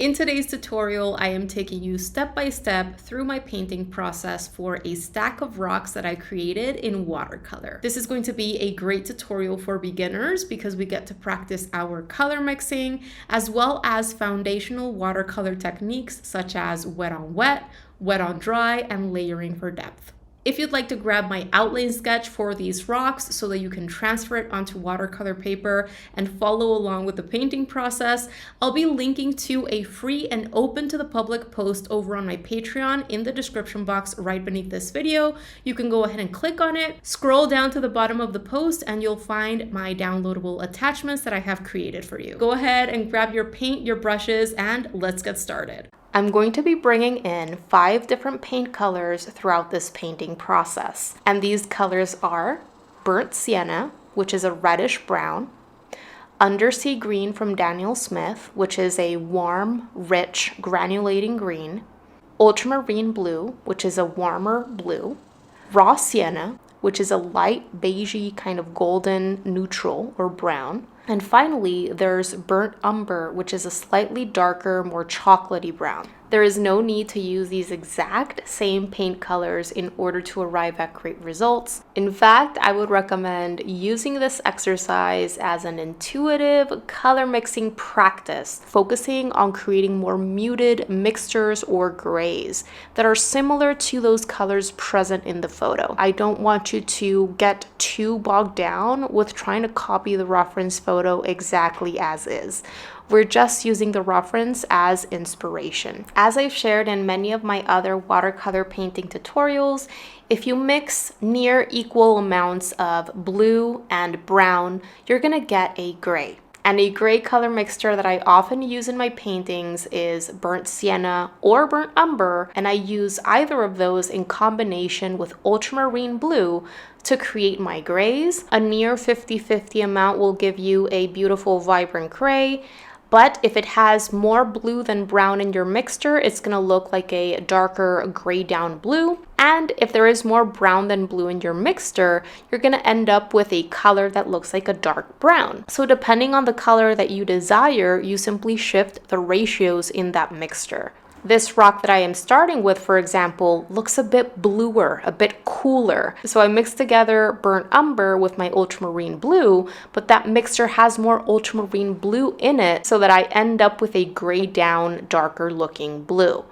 In today's tutorial, I am taking you step by step through my painting process for a stack of rocks that I created in watercolor. This is going to be a great tutorial for beginners because we get to practice our color mixing as well as foundational watercolor techniques such as wet on wet, wet on dry, and layering for depth. If you'd like to grab my outline sketch for these rocks so that you can transfer it onto watercolor paper and follow along with the painting process, I'll be linking to a free and open to the public post over on my Patreon in the description box right beneath this video. You can go ahead and click on it, scroll down to the bottom of the post, and you'll find my downloadable attachments that I have created for you. Go ahead and grab your paint, your brushes, and let's get started. I'm going to be bringing in 5 different paint colors throughout this painting process. And these colors are Burnt Sienna, which is a reddish brown, Undersea Green from Daniel Smith, which is a warm, rich, granulating green, Ultramarine Blue, which is a warmer blue, Raw Sienna, which is a light beigey kind of golden neutral or brown. And finally, there's Burnt Umber, which is a slightly darker, more chocolatey brown. There is no need to use these exact same paint colors in order to arrive at great results. In fact, I would recommend using this exercise as an intuitive color mixing practice, focusing on creating more muted mixtures or grays that are similar to those colors present in the photo. I don't want you to get too bogged down with trying to copy the reference photo exactly as is. We're just using the reference as inspiration. As I've shared in many of my other watercolor painting tutorials, if you mix near equal amounts of blue and brown, you're gonna get a gray. And a gray color mixture that I often use in my paintings is Burnt Sienna or Burnt Umber, and I use either of those in combination with Ultramarine Blue to create my grays. A near 50-50 amount will give you a beautiful vibrant gray. But if it has more blue than brown in your mixture, it's gonna look like a darker gray down blue. And if there is more brown than blue in your mixture, you're gonna end up with a color that looks like a dark brown. So depending on the color that you desire, you simply shift the ratios in that mixture. This rock that I am starting with, for example, looks a bit bluer, a bit cooler. So I mixed together Burnt Umber with my Ultramarine Blue, but that mixture has more Ultramarine Blue in it so that I end up with a gray down, darker looking blue.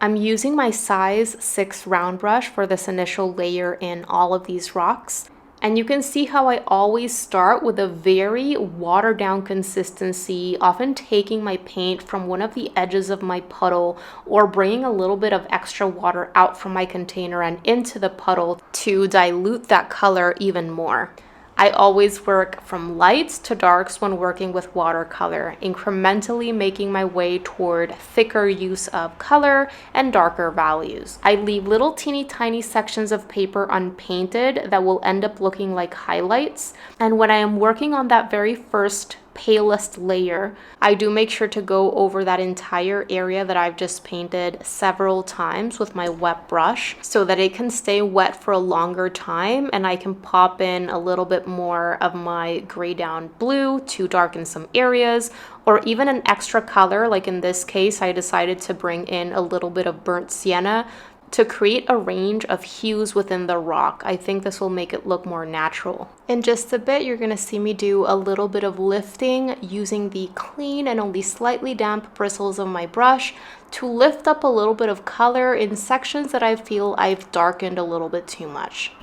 I'm using my size 6 round brush for this initial layer in all of these rocks. And you can see how I always start with a very watered down consistency, often taking my paint from one of the edges of my puddle or bringing a little bit of extra water out from my container and into the puddle to dilute that color even more. I always work from lights to darks when working with watercolor, incrementally making my way toward thicker use of color and darker values. I leave little teeny tiny sections of paper unpainted that will end up looking like highlights. And when I am working on that very first palest layer, I do make sure to go over that entire area that I've just painted several times with my wet brush so that it can stay wet for a longer time and I can pop in a little bit more of my gray down blue to darken some areas, or even an extra color. Like in this case, I decided to bring in a little bit of Burnt Sienna to create a range of hues within the rock. I think this will make it look more natural. In just a bit, you're gonna see me do a little bit of lifting using the clean and only slightly damp bristles of my brush to lift up a little bit of color in sections that I feel I've darkened a little bit too much.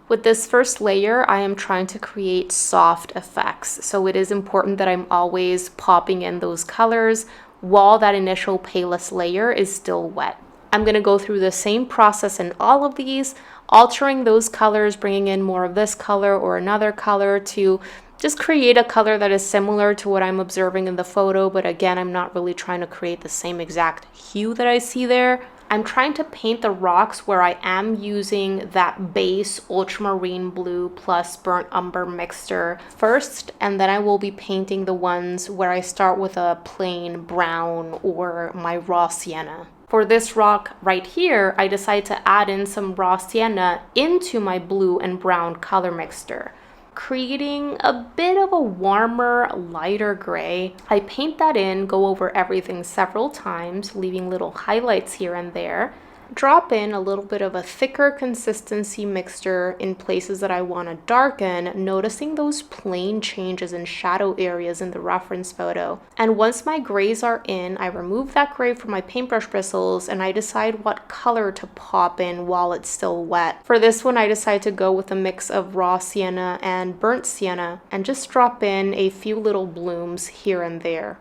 With this first layer, I am trying to create soft effects. So it is important that I'm always popping in those colors while that initial palest layer is still wet. I'm going to go through the same process in all of these, altering those colors, bringing in more of this color or another color to just create a color that is similar to what I'm observing in the photo. But again, I'm not really trying to create the same exact hue that I see there. I'm trying to paint the rocks where I am using that base Ultramarine Blue plus Burnt Umber mixture first, and then I will be painting the ones where I start with a plain brown or my Raw Sienna. For this rock right here, I decided to add in some Raw Sienna into my blue and brown color mixture. creating a bit of a warmer, lighter gray. I paint that in, go over everything several times, leaving little highlights here and there. Drop in a little bit of a thicker consistency mixture in places that I want to darken, noticing those plain changes in shadow areas in the reference photo. And once my grays are in, I remove that gray from my paintbrush bristles and I decide what color to pop in while it's still wet. For this one, I decide to go with a mix of raw sienna and burnt sienna and just drop in a few little blooms here and there.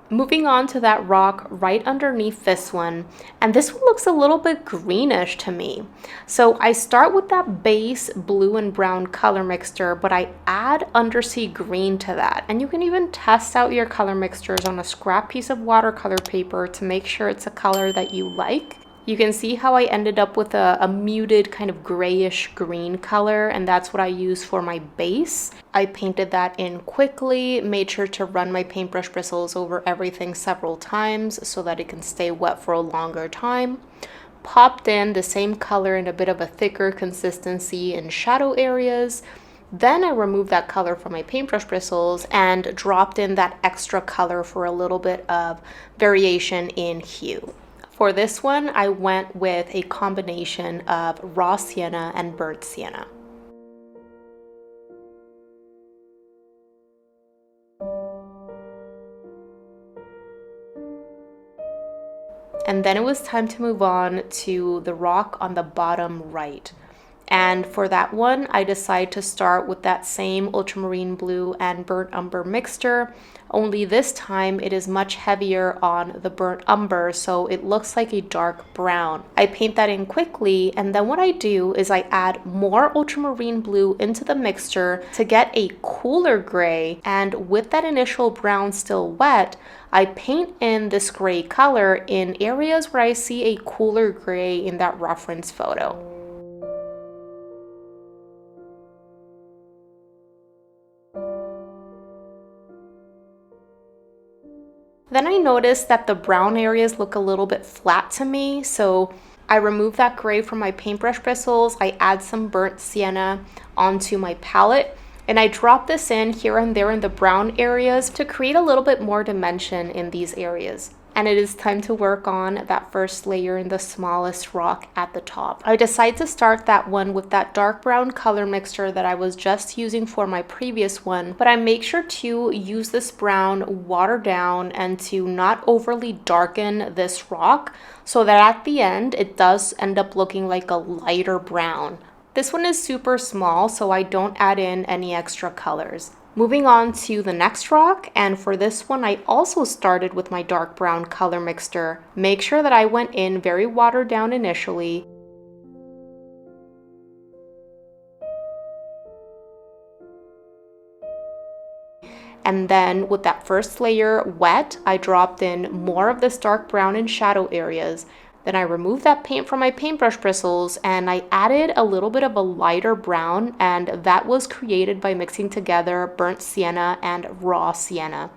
Moving on to that rock right underneath this one, and this one looks a little bit greenish to me. So I start with that base blue and brown color mixture, but I add undersea green to that. And you can even test out your color mixtures on a scrap piece of watercolor paper to make sure it's a color that you like. You can see how I ended up with a muted kind of grayish green color, and that's what I use for my base. I painted that in quickly, made sure to run my paintbrush bristles over everything several times so that it can stay wet for a longer time. Popped in the same color in a bit of a thicker consistency in shadow areas. Then I removed that color from my paintbrush bristles and dropped in that extra color for a little bit of variation in hue. For this one, I went with a combination of raw sienna and burnt sienna. And then it was time to move on to the rock on the bottom right. And for that one, I decided to start with that same ultramarine blue and burnt umber mixture, only this time it is much heavier on the burnt umber, so it looks like a dark brown. I paint that in quickly, and then what I do is I add more ultramarine blue into the mixture to get a cooler gray, and with that initial brown still wet, I paint in this gray color in areas where I see a cooler gray in that reference photo. Then I noticed that the brown areas look a little bit flat to me, so I remove that gray from my paintbrush bristles, I add some burnt sienna onto my palette, and I drop this in here and there in the brown areas to create a little bit more dimension in these areas. And it is time to work on that first layer in the smallest rock at the top. I decide to start that one with that dark brown color mixture that I was just using for my previous one, but I make sure to use this brown watered down and to not overly darken this rock so that at the end it does end up looking like a lighter brown. This one is super small, so I don't add in any extra colors. Moving on to the next rock, and for this one I also started with my dark brown color mixture. Make sure that I went in very watered down initially. And then with that first layer wet, I dropped in more of this dark brown in shadow areas. Then I removed that paint from my paintbrush bristles and I added a little bit of a lighter brown, and that was created by mixing together burnt sienna and raw sienna.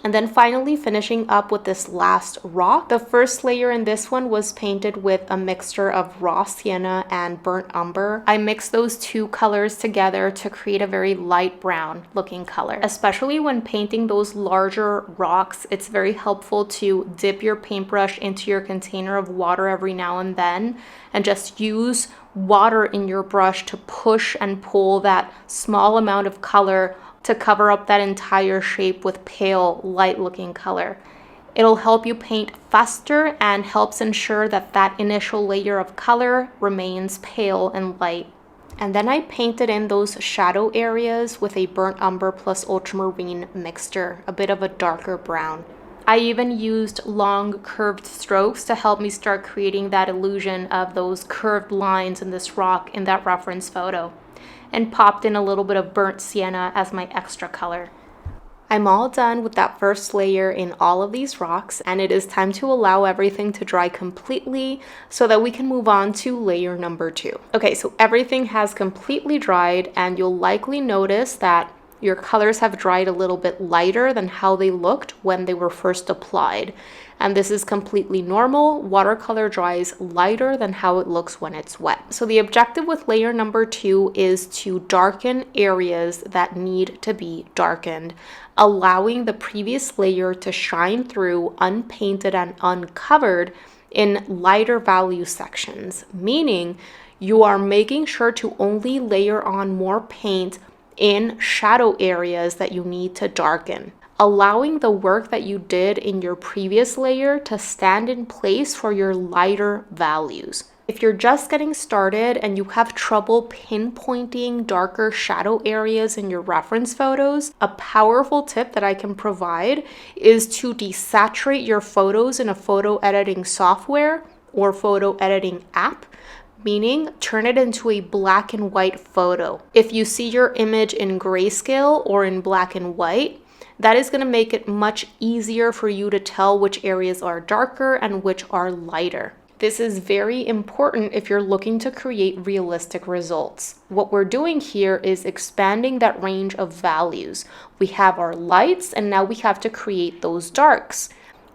And then finally finishing up with this last rock. The first layer in this one was painted with a mixture of raw sienna and burnt umber. I mixed those two colors together to create a very light brown looking color. Especially when painting those larger rocks, it's very helpful to dip your paintbrush into your container of water every now and then and just use water in your brush to push and pull that small amount of color to cover up that entire shape with pale, light looking color. It'll help you paint faster and helps ensure that that initial layer of color remains pale and light. And then I painted in those shadow areas with a burnt umber plus ultramarine mixture, a bit of a darker brown. I even used long curved strokes to help me start creating that illusion of those curved lines in this rock in that reference photo, and popped in a little bit of burnt sienna as my extra color. I'm all done with that first layer in all of these rocks, and it is time to allow everything to dry completely so that we can move on to layer number 2. Okay, so everything has completely dried, and you'll likely notice that your colors have dried a little bit lighter than how they looked when they were first applied. And this is completely normal. Watercolor dries lighter than how it looks when it's wet. So the objective with layer number 2 is to darken areas that need to be darkened, allowing the previous layer to shine through unpainted and uncovered in lighter value sections, meaning you are making sure to only layer on more paint in shadow areas that you need to darken, allowing the work that you did in your previous layer to stand in place for your lighter values. If you're just getting started and you have trouble pinpointing darker shadow areas in your reference photos, a powerful tip that I can provide is to desaturate your photos in a photo editing software or photo editing app, meaning turn it into a black and white photo. If you see your image in grayscale or in black and white, that is going to make it much easier for you to tell which areas are darker and which are lighter. This is very important if you're looking to create realistic results. What we're doing here is expanding that range of values. We have our lights and now we have to create those darks.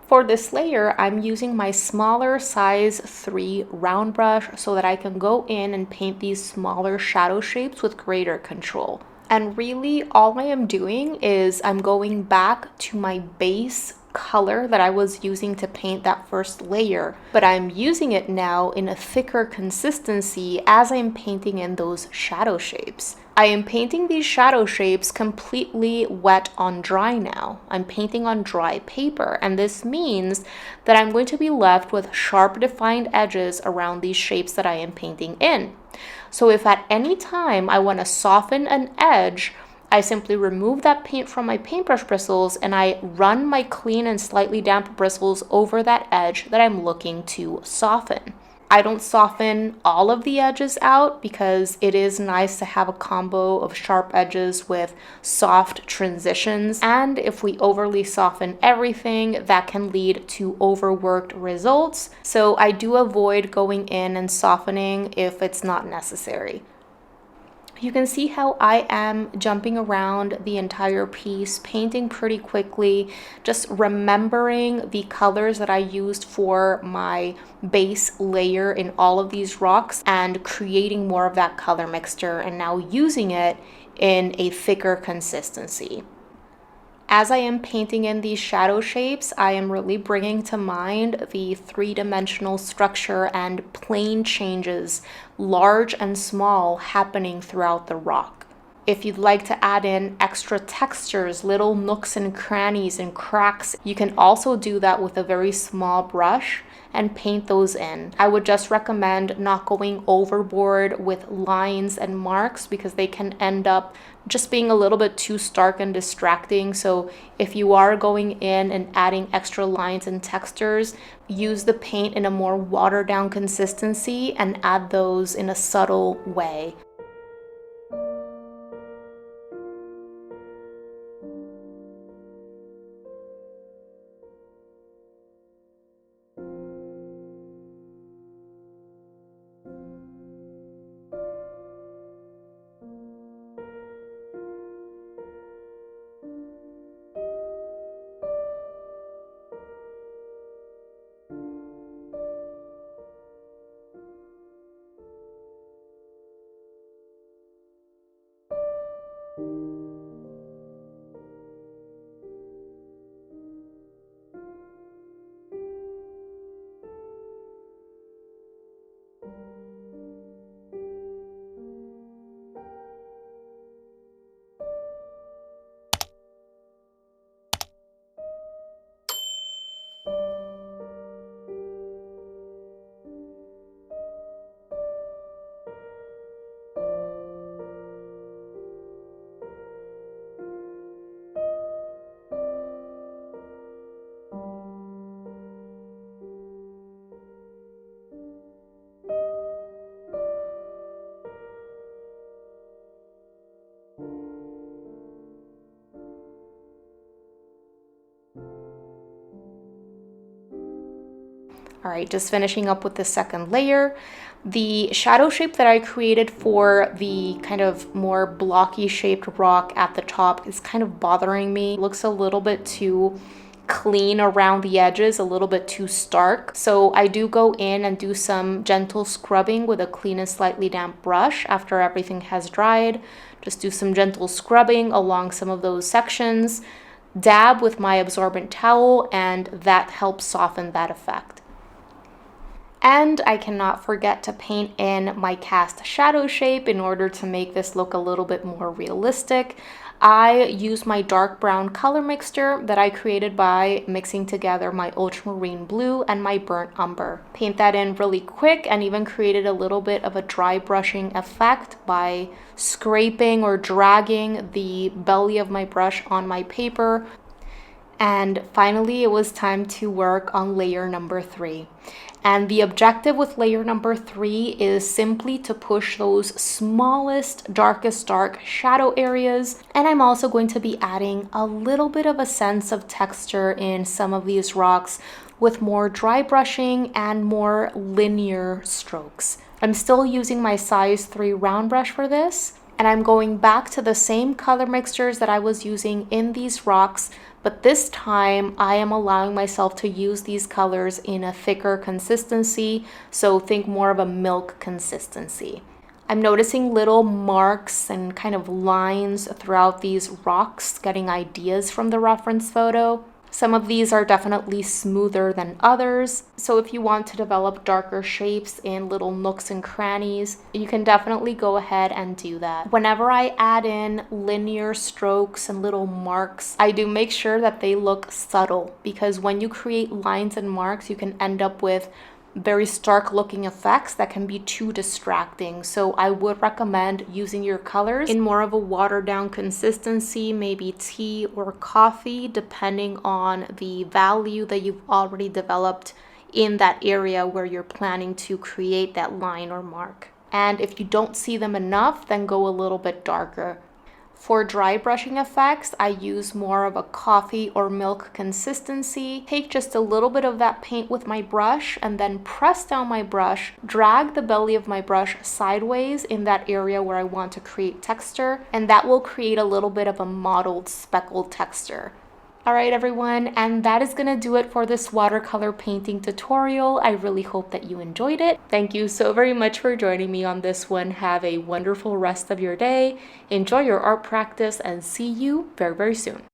For this layer, I'm using my smaller size 3 round brush so that I can go in and paint these smaller shadow shapes with greater control. And really, all I am doing is I'm going back to my base color that I was using to paint that first layer, but I'm using it now in a thicker consistency as I'm painting in those shadow shapes. I am painting these shadow shapes completely wet on dry now. I'm painting on dry paper, and this means that I'm going to be left with sharp defined edges around these shapes that I am painting in. So if at any time I want to soften an edge, I simply remove that paint from my paintbrush bristles and I run my clean and slightly damp bristles over that edge that I'm looking to soften. I don't soften all of the edges out because it is nice to have a combo of sharp edges with soft transitions. And if we overly soften everything, that can lead to overworked results. So I do avoid going in and softening if it's not necessary. You can see how I am jumping around the entire piece, painting pretty quickly, just remembering the colors that I used for my base layer in all of these rocks and creating more of that color mixture and now using it in a thicker consistency. As I am painting in these shadow shapes, I am really bringing to mind the three-dimensional structure and plane changes, large and small, happening throughout the rock. If you'd like to add in extra textures, little nooks and crannies and cracks, you can also do that with a very small brush and paint those in. I would just recommend not going overboard with lines and marks because they can end up just being a little bit too stark and distracting. So if you are going in and adding extra lines and textures, use the paint in a more watered down consistency and add those in a subtle way. All right, just finishing up with the second layer. The shadow shape that I created for the kind of more blocky shaped rock at the top is kind of bothering me. It looks a little bit too clean around the edges, a little bit too stark. So I do go in and do some gentle scrubbing with a clean and slightly damp brush after everything has dried. Just do some gentle scrubbing along some of those sections, dab with my absorbent towel, and that helps soften that effect. And I cannot forget to paint in my cast shadow shape in order to make this look a little bit more realistic. I use my dark brown color mixture that I created by mixing together my ultramarine blue and my burnt umber. Paint that in really quick and even created a little bit of a dry brushing effect by scraping or dragging the belly of my brush on my paper. And finally, it was time to work on layer number 3. And the objective with layer number 3 is simply to push those smallest, darkest dark shadow areas. And I'm also going to be adding a little bit of a sense of texture in some of these rocks with more dry brushing and more linear strokes. I'm still using my size 3 round brush for this. And I'm going back to the same color mixtures that I was using in these rocks, but this time I am allowing myself to use these colors in a thicker consistency, so think more of a milk consistency. I'm noticing little marks and kind of lines throughout these rocks, getting ideas from the reference photo. Some of these are definitely smoother than others, so if you want to develop darker shapes in little nooks and crannies, you can definitely go ahead and do that. Whenever I add in linear strokes and little marks, I do make sure that they look subtle, because when you create lines and marks, you can end up with very stark looking effects that can be too distracting. So I would recommend using your colors in more of a watered down consistency, maybe tea or coffee, depending on the value that you've already developed in that area where you're planning to create that line or mark. And if you don't see them enough, then go a little bit darker. For dry brushing effects, I use more of a coffee or milk consistency. Take just a little bit of that paint with my brush and then press down my brush, drag the belly of my brush sideways in that area where I want to create texture, and that will create a little bit of a mottled speckled texture. All right, everyone, and that is gonna do it for this watercolor painting tutorial. I really hope that you enjoyed it. Thank you so very much for joining me on this one. Have a wonderful rest of your day. Enjoy your art practice and see you very, very soon.